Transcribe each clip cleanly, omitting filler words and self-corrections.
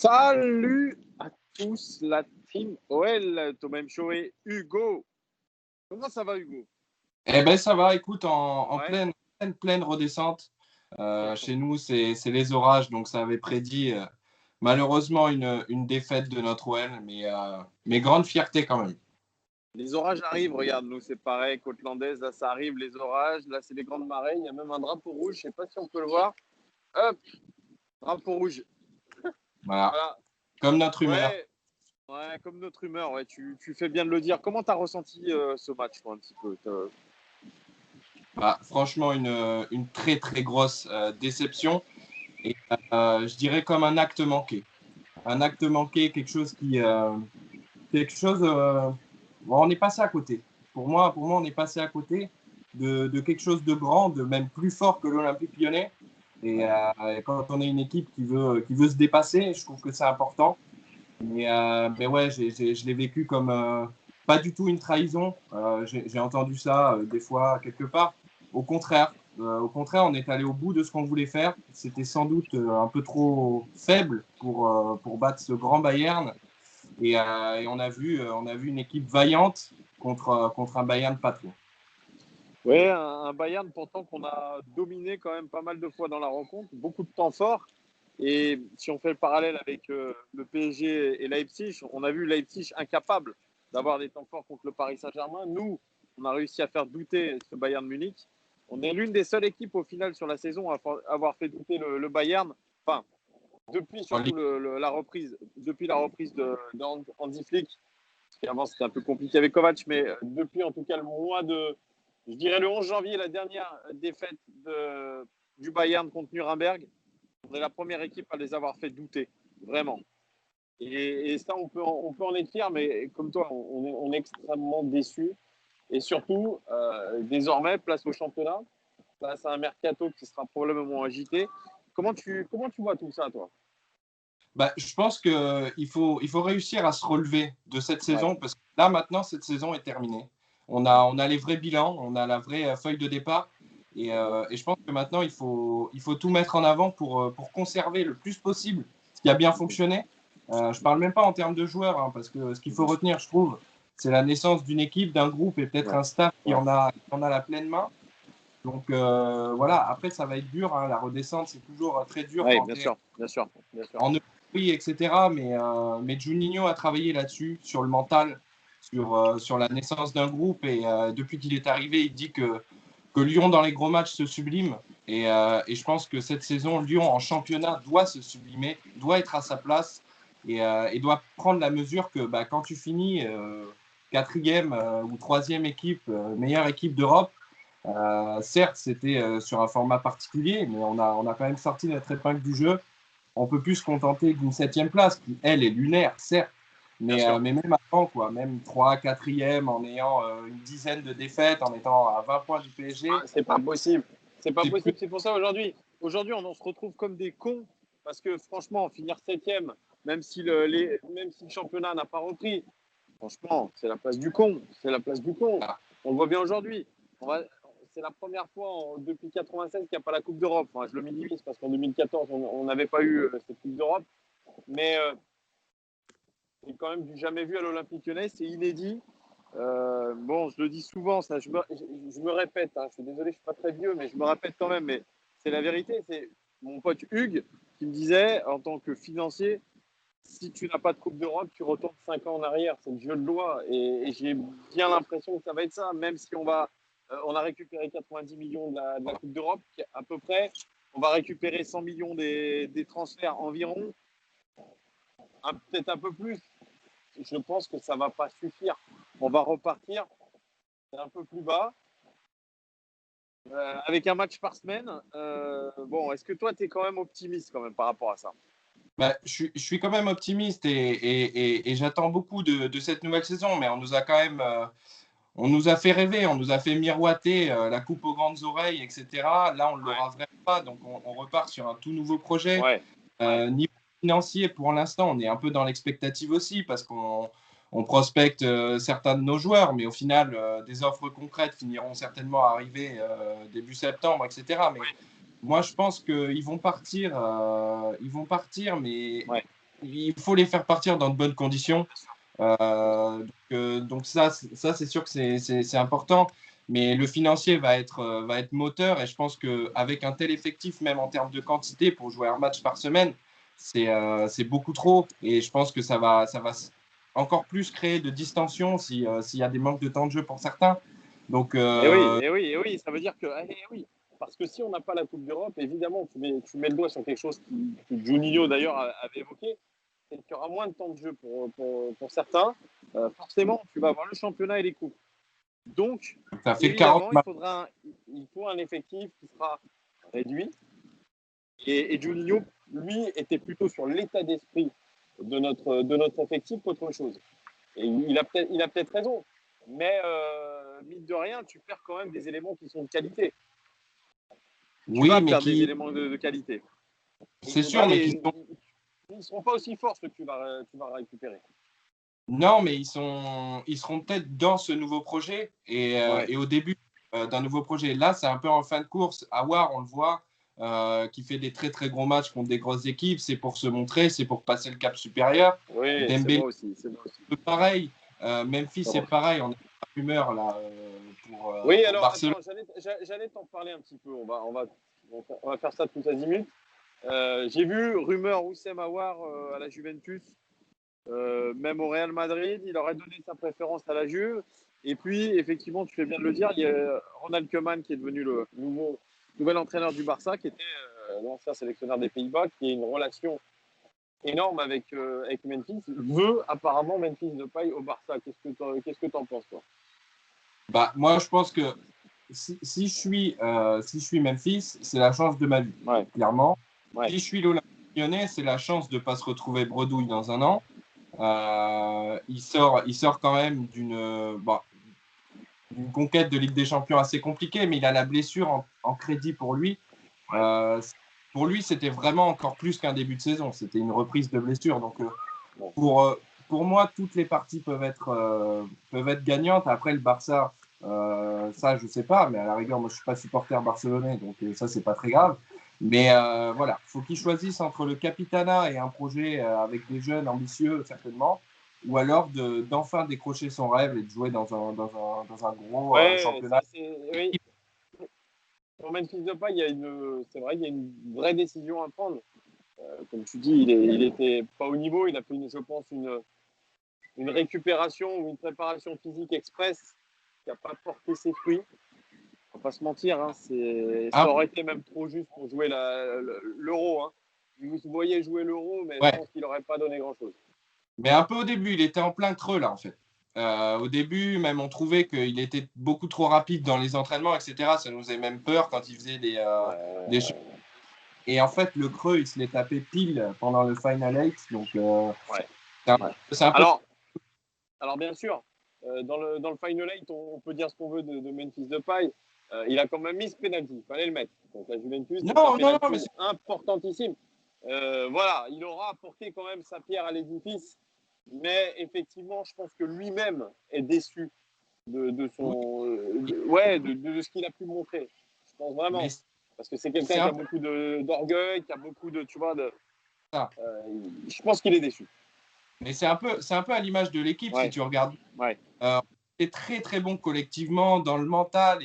Salut à tous, la team OL, Thomas Mcho et Hugo. Comment ça va, Hugo? Eh ben ça va, écoute, en Ouais, pleine redescente. ok. Chez nous, c'est les orages, donc ça avait prédit malheureusement une défaite de notre OL, mais grande fierté quand même. Les orages arrivent, regarde, nous c'est pareil, côte landaise, là ça arrive, les orages, là c'est les grandes marées, il y a même un drapeau rouge, je sais pas si on peut le voir. Hop, drapeau rouge, Voilà, voilà. comme notre humeur. Ouais, ouais, comme notre humeur, ouais, tu fais bien de le dire. Comment t'as ressenti ce match, toi, un petit peu? Franchement, une très très grosse déception et je dirais comme un acte manqué. Un acte manqué, quelque chose. Bon, on est passé à côté. Pour moi, on est passé à côté de quelque chose de grand, de même plus fort que l'Olympique Lyonnais. Et quand on est une équipe qui veut se dépasser, je trouve que c'est important. Mais ouais, je l'ai vécu comme pas du tout une trahison. J'ai entendu ça des fois quelque part. Au contraire, on est allé au bout de ce qu'on voulait faire. C'était sans doute un peu trop faible pour battre ce grand Bayern. Et on a vu une équipe vaillante contre un Bayern pas trop. Ouais, un Bayern pourtant qu'on a dominé quand même pas mal de fois dans la rencontre, beaucoup de temps fort. Et si on fait le parallèle avec le PSG et Leipzig, on a vu Leipzig incapable d'avoir des temps forts contre le Paris Saint-Germain. Nous, on a réussi à faire douter ce Bayern Munich. On est l'une des seules équipes au final sur la saison à avoir fait douter le Bayern. Enfin, depuis surtout depuis la reprise de Hansi Flick. Avant, c'était un peu compliqué avec Kovac, mais depuis en tout cas le mois de, je dirais le 11 janvier, la dernière défaite du Bayern contre Nuremberg, on est la première équipe à les avoir fait douter, vraiment. Et ça, on peut en être fier, mais comme toi, on est extrêmement déçus. Et surtout, désormais, place au championnat, place à un mercato qui sera probablement agité. Comment tu vois tout ça, toi? Je pense il faut réussir à se relever de cette Ouais, saison parce que là, maintenant, cette saison est terminée. On a les vrais bilans, on a la vraie feuille de départ. Et je pense que maintenant, il faut tout mettre en avant pour conserver le plus possible ce qui a bien fonctionné. Je ne parle même pas en termes de joueurs, hein, parce que ce qu'il faut retenir, je trouve, c'est la naissance d'une équipe, d'un groupe et peut-être ouais, un staff ouais. qui en a la pleine main. Donc voilà, après, ça va être dur, hein. La redescente, c'est toujours très dur Oui, quand bien tu es sûr, bien sûr, bien sûr. en euphorie, etc. Mais Juninho a travaillé là-dessus, sur le mental, sur la naissance d'un groupe. Et depuis qu'il est arrivé, il dit que Lyon, dans les gros matchs, se sublime. Et je pense que cette saison, Lyon, en championnat, doit se sublimer, doit être à sa place et doit prendre la mesure que quand tu finis quatrième ou troisième équipe, meilleure équipe d'Europe, certes, c'était sur un format particulier, mais on a quand même sorti notre épingle du jeu. On peut plus se contenter d'une septième place, qui, elle, est lunaire, certes, Bien sûr. mais même avant, quoi, même 3, 4e, en ayant une dizaine de défaites, en étant à 20 points du PSG, C'est pas possible. C'est pas c'est plus. possible. C'est pour ça aujourd'hui, on se retrouve comme des cons parce que franchement, finir septième, même si le championnat n'a pas repris, franchement, c'est la place du con. C'est la place du con. Voilà. On le voit bien aujourd'hui. C'est la première fois depuis 96 qu'il n'y a pas la Coupe d'Europe. Enfin, je le minimise parce qu'en 2014, on n'avait pas eu cette Coupe d'Europe. Mais c'est quand même du jamais vu à l'Olympique Lyonnais. C'est inédit. Bon, je le dis souvent, ça, je me répète, hein, je suis désolé, je suis pas très vieux, mais je me répète quand même, mais c'est la vérité. C'est mon pote Hugues qui me disait, en tant que financier, si tu n'as pas de Coupe d'Europe, tu retournes 5 ans en arrière. C'est le jeu de loi. Et j'ai bien l'impression que ça va être ça, même si on a récupéré 90 millions de la Coupe d'Europe, qui est à peu près, on va récupérer 100 millions des transferts environ, peut-être un peu plus. Je pense que ça va pas suffire. On va repartir un peu plus bas, avec un match par semaine. Bon, est-ce que toi, tu es quand même optimiste quand même par rapport à ça? Je suis quand même optimiste et j'attends beaucoup de cette nouvelle saison, mais on nous a quand même on nous a fait rêver, on nous a fait miroiter la coupe aux grandes oreilles, etc. Là, on ne Ouais, l'aura vraiment pas, donc on repart sur un tout nouveau projet. ouais, ouais. Niveau financier, pour l'instant, on est un peu dans l'expectative aussi parce qu'on prospecte certains de nos joueurs, mais au final, des offres concrètes finiront certainement à arriver début septembre, etc. Mais moi, je pense qu'ils vont partir, mais Ouais. il faut les faire partir dans de bonnes conditions. Donc ça, c'est sûr que c'est important. Mais le financier va être moteur. Et je pense qu'avec un tel effectif, même en termes de quantité, pour jouer un match par semaine, c'est beaucoup trop. Et je pense que ça va encore plus créer de distension s'il y a des manques de temps de jeu pour certains. Donc, Et oui, ça veut dire que, oui, parce que si on n'a pas la Coupe d'Europe, évidemment, tu mets le doigt sur quelque chose que Juninho d'ailleurs avait évoqué, c'est qu'il y aura moins de temps de jeu pour certains. Forcément, tu vas avoir le championnat et les coupes. Donc, ça fait 40 évidemment, matchs. il faut un effectif qui sera réduit. Et Juninho, lui, était plutôt sur l'état d'esprit de notre effectif qu'autre chose. Et il a peut-être raison. Mais mine de rien, tu perds quand même des éléments qui sont de qualité. Tu Oui, vas mais perdre des éléments de qualité. c'est sûr, mais qui sont. Ils ne seront pas aussi forts ceux que tu vas récupérer. Non, mais ils seront peut-être dans ce nouveau projet et au début d'un nouveau projet. Là, c'est un peu en fin de course. Awar, on le voit, qui fait des très très gros matchs contre des grosses équipes. C'est pour se montrer, c'est pour passer le cap supérieur. Oui, Dembélé, c'est moi aussi. pareil. Memphis, c'est pareil. On est en rumeur là pour Barcelone. Attends, j'allais t'en parler un petit peu. On va faire ça tout azimut. J'ai vu rumeur Oussem Aouar à la Juventus, même au Real Madrid. Il aurait donné sa préférence à la Juve. Et puis, effectivement, tu fais bien de le dire, il y a Ronald Koeman qui est devenu le nouvel entraîneur du Barça, qui était l'ancien sélectionneur des Pays-Bas, qui a une relation énorme avec Memphis, veut apparemment Memphis Depay au Barça. Qu'est-ce que tu en penses, toi? Bah, moi, je pense que si je suis Memphis, c'est la chance de ma vie, clairement. Ouais. Si je suis l'Olympique Lyonnais, c'est la chance de ne pas se retrouver bredouille dans un an. Il sort quand même d'une conquête de Ligue des Champions assez compliquée, mais il a la blessure en crédit pour lui. Pour lui, c'était vraiment encore plus qu'un début de saison. C'était une reprise de blessure. Donc, pour moi, toutes les parties peuvent être gagnantes. Après, le Barça, ça, je ne sais pas, mais à la rigueur, moi, je ne suis pas supporter barcelonais, donc ça, c'est pas très grave. Mais voilà, il faut qu'il choisisse entre le Capitana et un projet avec des jeunes ambitieux, certainement, ou alors d'enfin décrocher son rêve et de jouer dans un gros championnat. Oui. Pour Memphis Depay, c'est vrai qu'il y a une vraie décision à prendre. Comme tu dis, il était pas au niveau. Il a fait, je pense, une récupération ou une préparation physique express qui n'a pas porté ses fruits. On va pas se mentir, hein, ça aurait été même trop juste pour jouer l'Euro. Hein. Vous voyez jouer l'Euro, mais je pense qu'il n'aurait pas donné grand-chose. Mais un peu au début, il était en plein creux là, en fait. Au début, même on trouvait qu'il était beaucoup trop rapide dans les entraînements, etc. Ça nous faisait même peur quand il faisait des choses. Et en fait, le creux, il se l'est tapé pile pendant le Final 8. Donc, c'est un peu. Alors bien sûr, dans le Final 8, on peut dire ce qu'on veut de Memphis Depay. Il a quand même mis ce penalty, il fallait le mettre. Donc la Juventus, c'est un penalty importantissime. Voilà, il aura apporté quand même sa pierre à l'édifice. Mais effectivement, je pense que lui-même est déçu de ce qu'il a pu montrer. Je pense vraiment. Parce que c'est quelqu'un qui a beaucoup d'orgueil, qui a beaucoup de. Tu vois, je pense qu'il est déçu. Mais c'est un peu à l'image de l'équipe, si tu regardes. C'est très, très bon collectivement dans le mental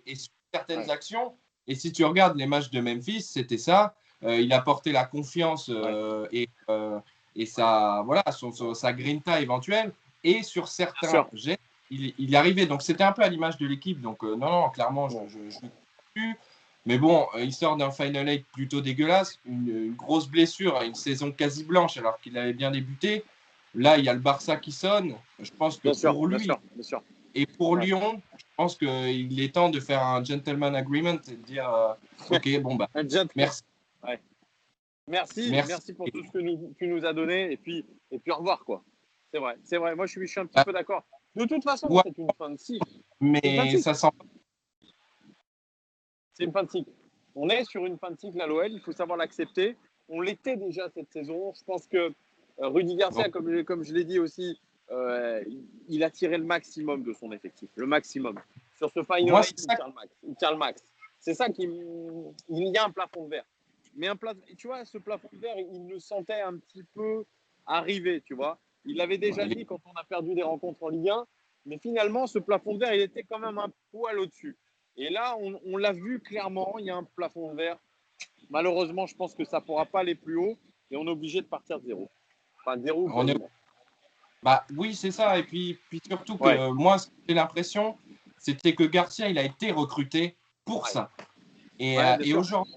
et sur certaines actions. Et si tu regardes les matchs de Memphis, c'était ça. Il a porté la confiance et sa grinta éventuelle. Et sur certains gestes, il y arrivait. Donc, c'était un peu à l'image de l'équipe. Donc, non, clairement, je ne plus. Mais bon, il sort d'un Final 8 plutôt dégueulasse. Une grosse blessure, une saison quasi blanche alors qu'il avait bien débuté. Là, il y a le Barça qui sonne. Je pense que pour lui et pour Lyon, je pense qu'il est temps de faire un gentleman agreement et de dire OK, bon, bah, merci. Ouais. Merci pour tout ce que tu nous as donné et puis au revoir, quoi. C'est vrai. Moi, je suis un petit peu d'accord. De toute façon, c'est une fin de cycle. Mais ça sent. C'est une fin de cycle. On est sur une fin de cycle à l'OL, il faut savoir l'accepter. On l'était déjà cette saison. Je pense que Rudy Garcia, comme je l'ai dit aussi, il a tiré le maximum de son effectif. Le maximum. Sur ce final, il tire le max. C'est ça il y a un plafond de verre. Mais tu vois, ce plafond de verre, il le sentait un petit peu arriver, tu vois. Il l'avait déjà dit quand on a perdu des rencontres en Ligue 1, mais finalement, ce plafond de verre, il était quand même un poil au-dessus. Et là, on l'a vu clairement, il y a un plafond de verre. Malheureusement, je pense que ça ne pourra pas aller plus haut et on est obligé de partir de zéro. Enfin, de zéro On est... quasiment. Bah oui, c'est ça. Et puis surtout que Ouais. moi, ce que j'ai l'impression, c'était que Garcia, il a été recruté pour Ouais. ça. Ouais, bien Et sûr. aujourd'hui,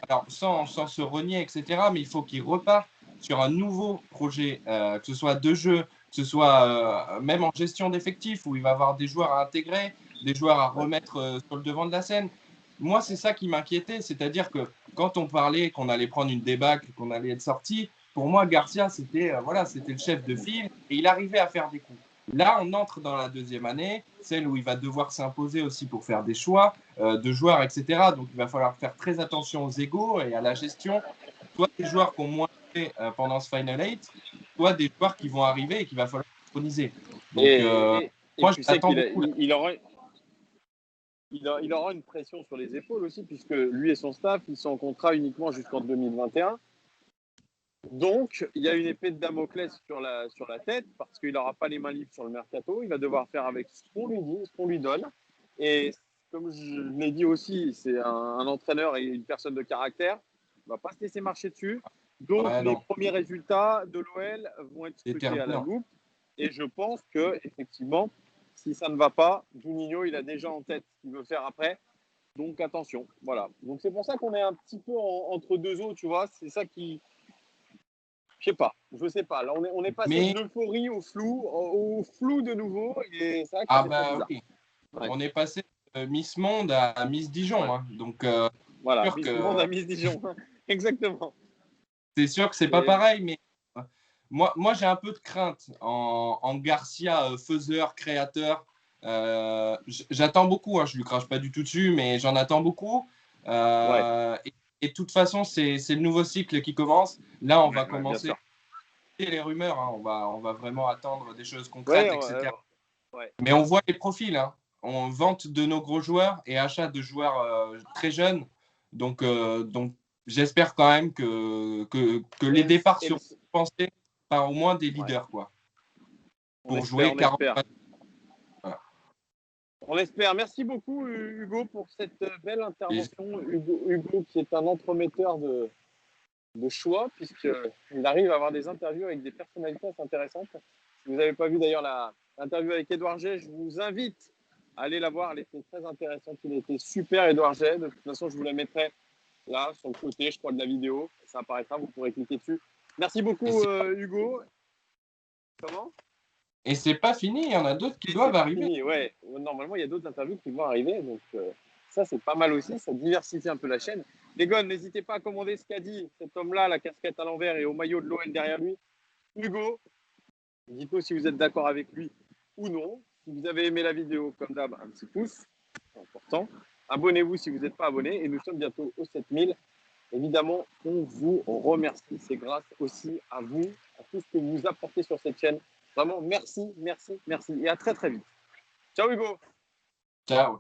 alors sans se renier, etc., mais il faut qu'il reparte sur un nouveau projet, que ce soit de jeu, que ce soit même en gestion d'effectifs, où il va avoir des joueurs à intégrer, des joueurs à remettre sur le devant de la scène. Moi, c'est ça qui m'inquiétait, c'est-à-dire que quand on parlait qu'on allait prendre une débâcle, qu'on allait être sorti, pour moi, Garcia, c'était voilà, c'était le chef de file et il arrivait à faire des coups. Là, on entre dans la deuxième année, celle où il va devoir s'imposer aussi pour faire des choix de joueurs, etc. Donc, il va falloir faire très attention aux égos et à la gestion, soit des joueurs qui ont moins fait pendant ce Final 8, soit des joueurs qui vont arriver et qu'il va falloir synchroniser. Donc, Et moi, tu sais j'attends qu'il beaucoup. il aura une pression sur les épaules aussi, puisque lui et son staff, ils sont en contrat uniquement jusqu'en 2021. Donc, il y a une épée de Damoclès sur la tête, parce qu'il n'aura pas les mains libres sur le mercato. Il va devoir faire avec ce qu'on lui dit, ce qu'on lui donne. Et comme je l'ai dit aussi, c'est un entraîneur et une personne de caractère. Il ne va pas se laisser marcher dessus. Donc, Ouais, les non, premiers résultats de l'OL vont être scrutés à la déterminant. loupe. Et je pense que effectivement, si ça ne va pas, Juninho, il a déjà en tête ce qu'il veut faire après. Donc, attention. Voilà. Donc, c'est pour ça qu'on est un petit peu entre deux eaux, tu vois. C'est ça qui, je sais pas. Là, on est passé Mais, de l'euphorie au flou de nouveau, et c'est vrai que ça ah fait très bah bizarre. oui, Ouais. on est passé de Miss Monde à Miss Dijon. Ouais. Hein. Donc, Voilà, sûr Miss que Monde à Miss Dijon. Exactement. c'est sûr que c'est pas Et, pareil, mais moi j'ai un peu de crainte en Garcia, faiseur, créateur. J'attends beaucoup, hein, je lui crache pas du tout dessus, mais j'en attends beaucoup. ouais, Et de toute façon, c'est le nouveau cycle qui commence. Là, on va ouais, bien sûr. commencer les rumeurs, hein, on va vraiment attendre des choses Ouais, concrètes, etc. ouais. Mais on voit les profils, hein. On vente de nos gros joueurs et achat de joueurs très jeunes. Donc j'espère quand même que les Et, départs et le- seront pensés par au moins des ouais. leaders, quoi, On pour espère, jouer on 40 espère. matchs. Voilà. On espère. Merci beaucoup, Hugo, pour cette belle Et intervention. Hugo qui est un entremetteur de choix, puisqu'il arrive à avoir des interviews avec des personnalités assez intéressantes. Si vous n'avez pas vu d'ailleurs l'interview avec Édouard J, je vous invite à aller la voir. Elle était très intéressante. Il était super, Édouard J. De toute façon, je vous la mettrai là, sur le côté, je crois, de la vidéo. Ça apparaîtra, vous pourrez cliquer dessus. Merci beaucoup, Hugo. Comment? et c'est pas fini, il y en a d'autres qui Et c'est doivent pas arriver. fini, ouais. Normalement, il y a d'autres interviews qui vont arriver. Donc, ça, c'est pas mal aussi. Ça diversifie un peu la chaîne. Les gars, n'hésitez pas à commander ce qu'a dit cet homme-là, la casquette à l'envers et au maillot de l'OL derrière lui. Hugo, dites-nous si vous êtes d'accord avec lui ou non. Si vous avez aimé la vidéo, comme d'hab, un petit pouce, c'est important. Abonnez-vous si vous n'êtes pas abonné et nous sommes bientôt aux 7000. Évidemment, on vous remercie. C'est grâce aussi à vous, à tout ce que vous apportez sur cette chaîne. Vraiment, merci, merci, merci. Et à très, très vite. Ciao Hugo. Ciao.